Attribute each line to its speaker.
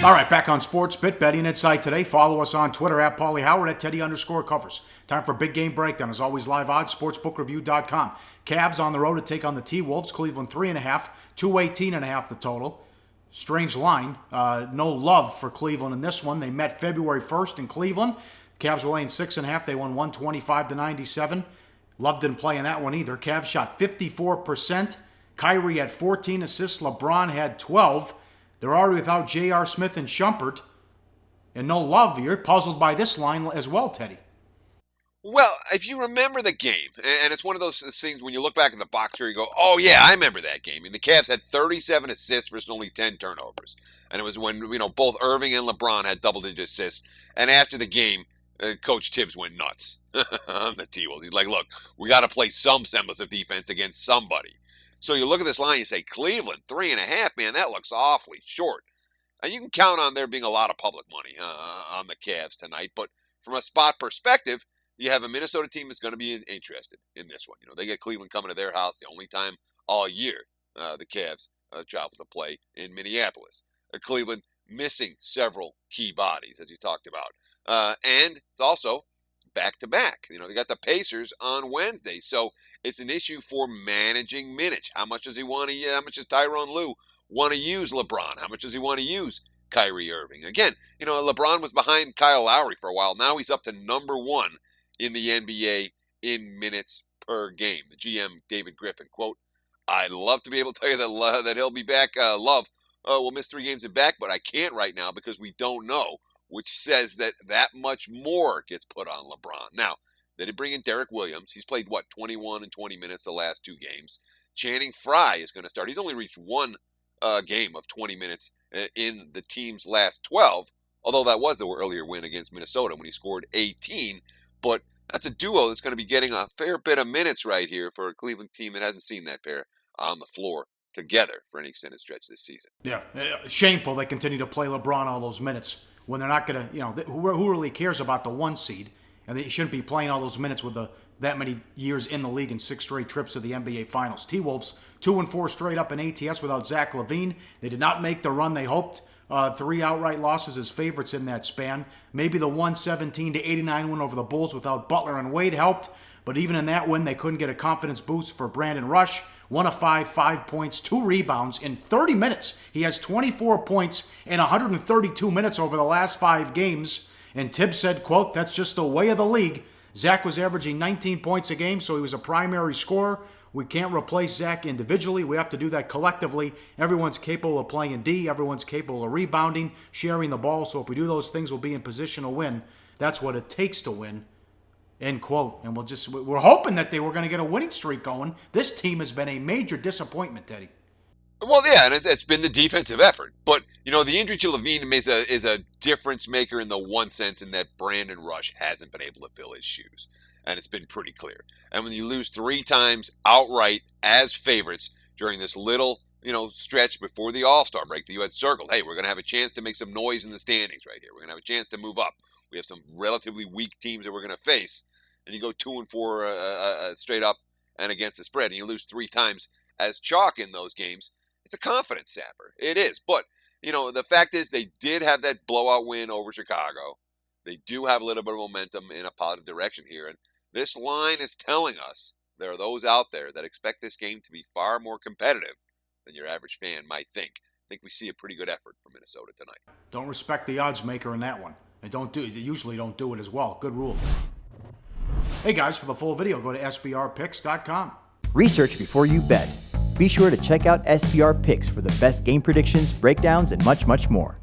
Speaker 1: All right, back on SportsBIT, betting insight today. Follow us on Twitter at Paulie Howard at Teddy_covers. Time for big game breakdown. As always, live odds, sportsbookreview.com. Cavs on the road to take on the T-Wolves. Cleveland 3.5, 218.5 the total. Strange line. No love for Cleveland in this one. They met February 1st in Cleveland. Cavs were laying 6.5. They won 125-97. Love didn't play in that one either. Cavs shot 54%. Kyrie had 14 assists. LeBron had 12. They're already without J.R. Smith and Shumpert. And no love. You're puzzled by this line as well, Teddy.
Speaker 2: Well, if you remember the game, and it's one of those things when you look back at the box score, you go, oh, yeah, I remember that game. And the Cavs had 37 assists versus only 10 turnovers. And it was when, both Irving and LeBron had double-digit assists. And after the game, Coach Tibbs went nuts on the T-Wolves. He's like, look, we got to play some semblance of defense against somebody. So you look at this line, you say, Cleveland, 3.5, man, that looks awfully short. And you can count on there being a lot of public money on the Cavs tonight. But from a spot perspective, you have a Minnesota team that's going to be interested in this one. They get Cleveland coming to their house the only time all year the Cavs travel to play in Minneapolis. Cleveland missing several key bodies, as you talked about. And it's also back-to-back. They got the Pacers on Wednesday, so it's an issue for managing minutes. How much does he want to? How much does Tyronn Lue want to use LeBron? How much does he want to use Kyrie Irving? Again, LeBron was behind Kyle Lowry for a while. Now he's up to number 1 in the NBA in minutes per game. The GM, David Griffin, quote, I'd love to be able to tell you that he'll be back. Love will miss 3 games and back, but I can't right now because we don't know, which says that much more gets put on LeBron. Now, they did bring in Derek Williams. He's played, 21 and 20 minutes the last 2 games. Channing Frye is going to start. He's only reached 1 game of 20 minutes in the team's last 12, although that was the earlier win against Minnesota when he scored 18. But that's a duo that's going to be getting a fair bit of minutes right here for a Cleveland team that hasn't seen that pair on the floor together for any extended stretch this season.
Speaker 1: Yeah, shameful they continue to play LeBron all those minutes when they're not going to, who really cares about the 1 seed? And they shouldn't be playing all those minutes with that many years in the league and 6 straight trips to the NBA Finals. T-Wolves 2-4 straight up in ATS without Zach LaVine. They did not make the run they hoped. 3 outright losses as favorites in that span. Maybe the 117-89 win over the Bulls without Butler and Wade helped. But even in that win, they couldn't get a confidence boost for Brandon Rush. 1 of 5, 5 points, 2 rebounds in 30 minutes. He has 24 points in 132 minutes over the last 5 games. And Tibbs said, quote, that's just the way of the league. Zach was averaging 19 points a game, so he was a primary scorer. We can't replace Zach individually. We have to do that collectively. Everyone's capable of playing D. Everyone's capable of rebounding, sharing the ball. So if we do those things, we'll be in position to win. That's what it takes to win. End quote. And we're hoping that they were going to get a winning streak going. This team has been a major disappointment, Teddy.
Speaker 2: Well, yeah, and it's been the defensive effort. But, the injury to LaVine is a difference maker in the one sense in that Brandon Rush hasn't been able to fill his shoes. And it's been pretty clear. And when you lose 3 times outright as favorites during this little, stretch before the All-Star break that you had circled, hey, we're going to have a chance to make some noise in the standings right here. We're going to have a chance to move up. We have some relatively weak teams that we're going to face. And you go 2-4 straight up and against the spread, and you lose 3 times as chalk in those games. It's a confidence sapper. It is. But, the fact is they did have that blowout win over Chicago. They do have a little bit of momentum in a positive direction here. And this line is telling us there are those out there that expect this game to be far more competitive than your average fan might think. I think we see a pretty good effort from Minnesota tonight.
Speaker 1: Don't respect the odds maker in that one. They usually don't do it as well. Good rule. Hey guys, for the full video, go to SBRpicks.com.
Speaker 3: Research before you bet. Be sure to check out SBR Picks for the best game predictions, breakdowns, and much, much more.